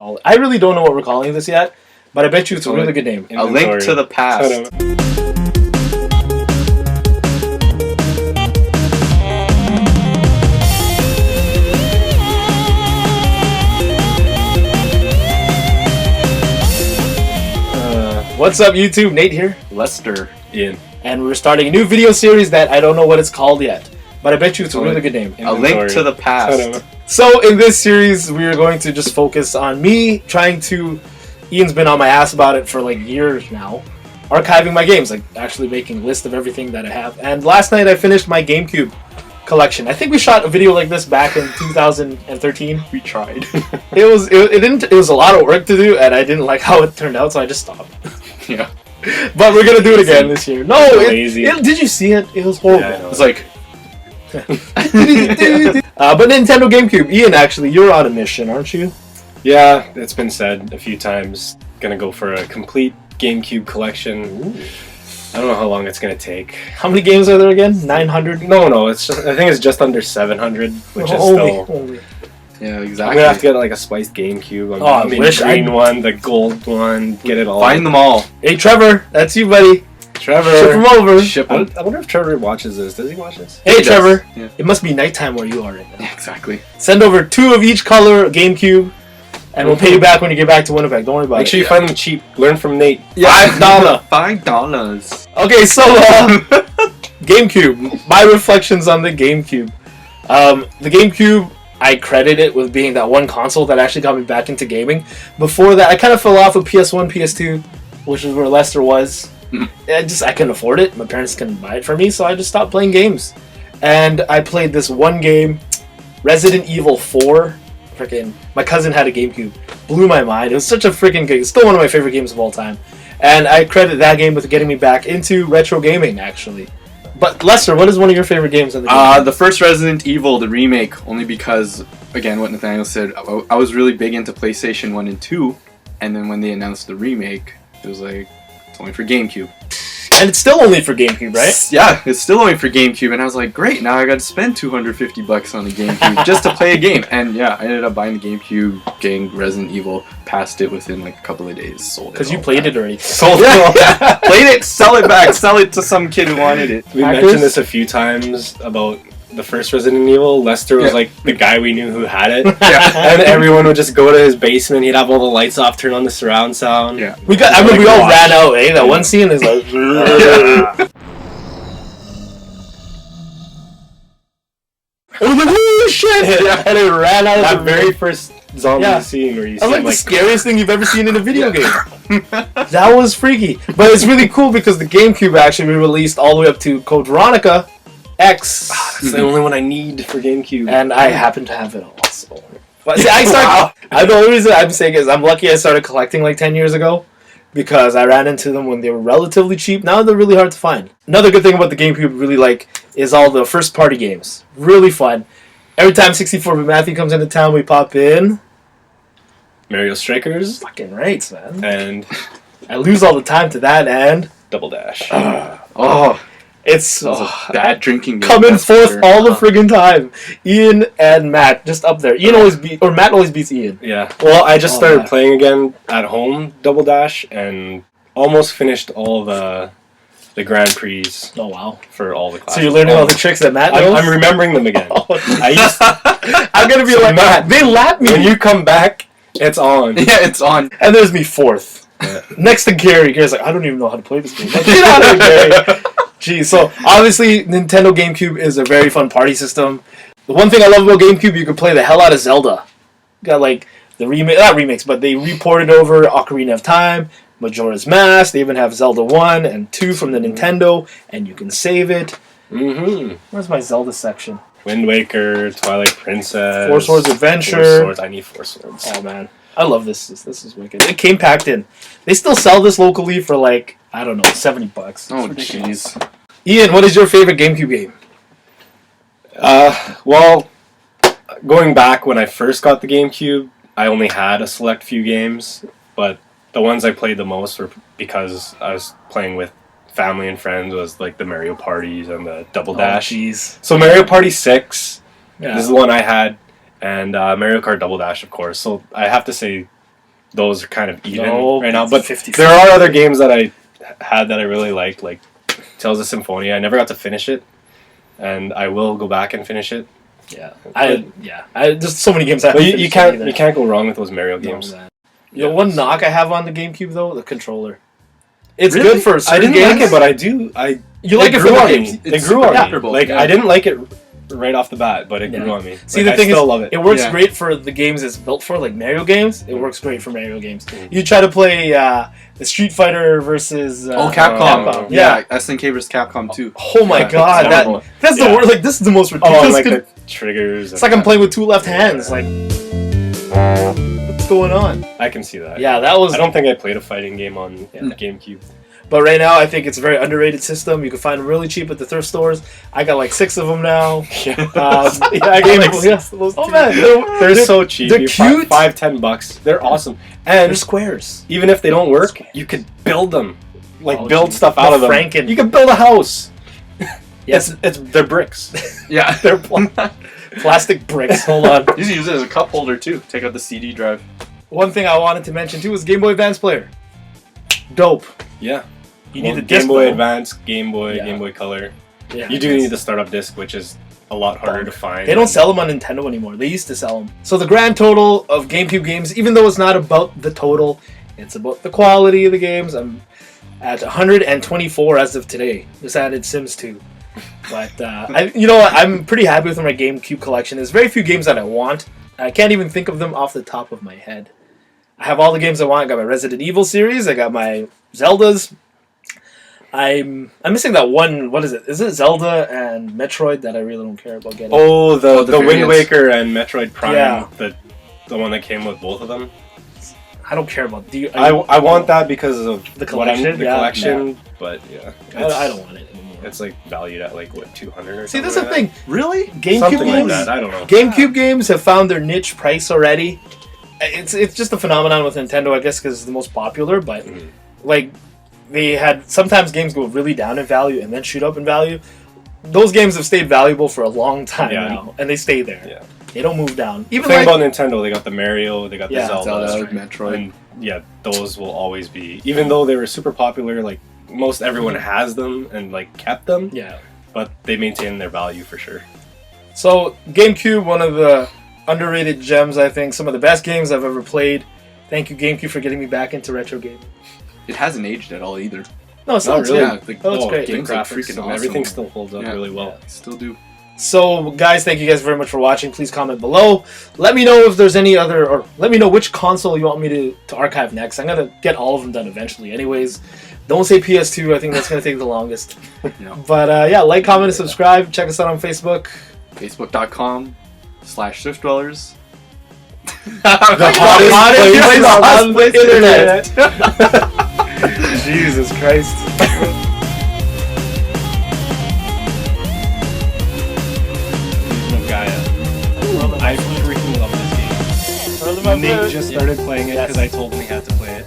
I really don't know what we're calling this yet, but I bet you it's a really good name. A link to the past. What's up, YouTube? Nate here. Lester. Ian. And we're starting a new video series that I don't know what it's called yet, but I bet you it's a really good name. A link to the past. So in this series, we are going to just focus on me trying to... Ian's been on my ass about it for like years now. Archiving my games, like actually making a list of everything that I have. And last night I finished my Gamecube collection. I think we shot a video like this back in 2013. We tried. It was a lot of work to do, and I didn't like how it turned out, so I just stopped. Yeah. But we're gonna do it again this year. No, did you see it? It was horrible. Yeah, it was like... But Nintendo GameCube. Ian, actually, you're on a mission, aren't you? Yeah, it's been said a few times. Gonna go for a complete GameCube collection. Ooh. I don't know how long it's gonna take. How many games are there again? 900? No, it's just, I think it's just under 700, which is still... Yeah, I'm exactly. gonna have to get like a spiced GameCube. I wish the green one, the gold one, get it all. Find them all. Hey, Trevor, that's you, buddy. Trevor. Ship him over. Ship them. I wonder if Trevor watches this. Does he watch this? Hey, Trevor. Yeah. It must be nighttime where you are right now. Yeah, exactly. Send over 2 of each color GameCube, and we'll pay you back when you get back to Winnipeg. Don't worry about it. Make sure you find them cheap. Learn from Nate. Yeah. $5. $5. Okay, so GameCube. My reflections on the GameCube. The GameCube, I credit it with being that one console that actually got me back into gaming. Before that, I kind of fell off with PS1, PS2, which is where Lester was. I couldn't afford it. My parents couldn't buy it for me, so I just stopped playing games. And I played this one game, Resident Evil 4. Freaking, my cousin had a GameCube. Blew my mind. It was such a freaking game. It's still one of my favorite games of all time. And I credit that game with getting me back into retro gaming, actually. But Lester, what is one of your favorite games on the game? The first Resident Evil, the remake, only because, again, what Nathaniel said, I was really big into PlayStation 1 and 2, and then when they announced the remake, it was like, it's only for GameCube. And it's still only for GameCube, right? Yeah, it's still only for GameCube, and I was like, great, now I got to spend $250 on the GameCube just to play a game. And yeah, I ended up buying the GameCube, getting Resident Evil, passed it within like a couple of days, sold it. Because you played it already. Sold it all. Yeah. Played it, sell it back, sell it to some kid who wanted it. We mentioned this a few times about the first Resident Evil. Lester was like the guy we knew who had it. And everyone would just go to his basement. He'd have all the lights off, turn on the surround sound. Yeah. We all ran out, eh? That one scene is like... It was like, holy shit! Yeah. And it ran out of That the very first zombie scene where you see like the scariest thing you've ever seen in a video game. That was freaky. But it's really cool because the GameCube actually released all the way up to Code Veronica X. It's the only one I need for GameCube. And I happen to have it also. But see, the only reason I'm saying is I'm lucky I started collecting like 10 years ago because I ran into them when they were relatively cheap. Now they're really hard to find. Another good thing about the GameCube really like is all the first party games. Really fun. Every time 64-bit Matthew comes into town, we pop in Mario Strikers. Fucking right, man. And I lose all the time to that and Double Dash. It's bad drinking game. coming forth all the friggin' time. Ian and Matt just up there. Matt always beats Ian. Yeah. Well, I just started playing again at home, Double Dash, and almost finished all the Grand Prix. Oh wow! For all the classes. So you're learning all the tricks that Matt knows? I'm remembering them again. I'm gonna be like Matt. They lap me when you come back. It's on. Yeah, it's on. And there's me 4th. Yeah. Next to Gary. Gary's like, I don't even know how to play this game. Like, get out of here, Gary. Jeez. So obviously, Nintendo GameCube is a very fun party system. The one thing I love about GameCube, you can play the hell out of Zelda. Got like the not remakes, but they reported over Ocarina of Time, Majora's Mask. They even have Zelda 1 and 2 from the Nintendo, and you can save it. Where's my Zelda section? Wind Waker, Twilight Princess, 4 Swords Adventure. 4 Swords. I need 4 Swords. Oh man, I love this. This is wicked. It came packed in. They still sell this locally for like, I don't know, $70. Oh jeez. Ian, what is your favorite GameCube game? Well, going back when I first got the GameCube, I only had a select few games, but the ones I played the most were because I was playing with family and friends was like the Mario parties and the Double Dash. So Mario Party 6 this is the one I had, and Mario Kart Double Dash, of course. So I have to say those are kind of even No, right now. But 50-50. there are other games that I had that I really liked, like Tales of Symphonia. I never got to finish it, and I will go back and finish it. Yeah, there's so many games. But you can't go wrong with those Mario games. The one knock I have on the GameCube though, the controller. It's Really? good for I certain didn't games. like it, but I do. You like it for grew the on games. me. It's It grew on me. comfortable, Like yeah. I didn't like it right off the bat, but it grew on me. See, Like, the thing I still is, love it. it works Yeah. great for the games it's built for, like Mario games. It works great for Mario games. You try to play the Street Fighter versus Capcom. Yeah. SNK versus Capcom 2. Oh my Yeah, god, it's horrible. that's the Yeah. worst. Like, this is the most Oh, ridiculous. and like the triggers. It's like I'm playing with two left hands. Like, what's going on? I can see that. Yeah, that was. I don't think I played a fighting game on GameCube. But right now, I think it's a very underrated system. You can find them really cheap at the thrift stores. I got like 6 of them now. I gave like Oh man, they're so cheap. They're You're cute. $5-10. They're awesome. And They're squares. even if they don't work, you could build them. Like Oh, build geez. stuff out of them. Franken. You can build a house. Yes, They're bricks. Yeah. They're plastic bricks. Hold on. You can use it as a cup holder too. Take out the CD drive. One thing I wanted to mention too is Game Boy Advance player. Dope. Yeah. You need the Game disc Boy though. Advance, Game Boy, Yeah. Game Boy Color. Yeah, You do need the startup disc, which is a lot harder to find. They don't sell them on Nintendo anymore. They used to sell them. So the grand total of GameCube games, even though it's not about the total, it's about the quality of the games. I'm at 124 as of today. Just added Sims 2. But you know what? I'm pretty happy with my GameCube collection. There's very few games that I want. I can't even think of them off the top of my head. I have all the games I want. I got my Resident Evil series. I got my Zeldas. I'm missing that one. What is it? Is it Zelda and Metroid that I really don't care about getting? Oh, the Wind variants. Waker and Metroid Prime. Yeah. The one that came with both of them. I don't care about. I want that because of The what I'm- collection? the Yeah. collection, but yeah, I don't want it anymore. It's like valued at like what 200 or See, something. that's the like thing. Really? GameCube Something like games. that. I don't know. GameCube games have found their niche price already. It's just a phenomenon with Nintendo, I guess, because it's the most popular. But like, they had sometimes games go really down in value and then shoot up in value. Those games have stayed valuable for a long time Yeah. now, and they stay there. Yeah. They don't move down. The Even thing like about Nintendo, they got the Mario, they got Yeah, the Zelda, Zelda, Metroid. and yeah, those will always be. Even though they were super popular, like most everyone has them and like kept them, yeah. but they maintain their value for sure. So GameCube, one of the underrated gems, I think. Some of the best games I've ever played. Thank you, GameCube, for getting me back into retro gaming. It hasn't aged at all either. No, it's Not not really. really. Yeah, like, Oh, it's great. The Games look graphics freaking and awesome. everything still holds up Yeah. really well. Still do. So, guys, thank you guys very much for watching. Please comment below. Let me know if there's any other, or let me know which console you want me to archive next. I'm going to get all of them done eventually anyways. Don't say PS2. I think that's going to take the longest. Yeah. But, yeah, like, comment, and subscribe. Check us out on Facebook. Facebook.com/Thriftdwellers. The hottest place on the internet. Jesus Christ. I freaking love this game. Nate just started playing it because I told him he had to play it.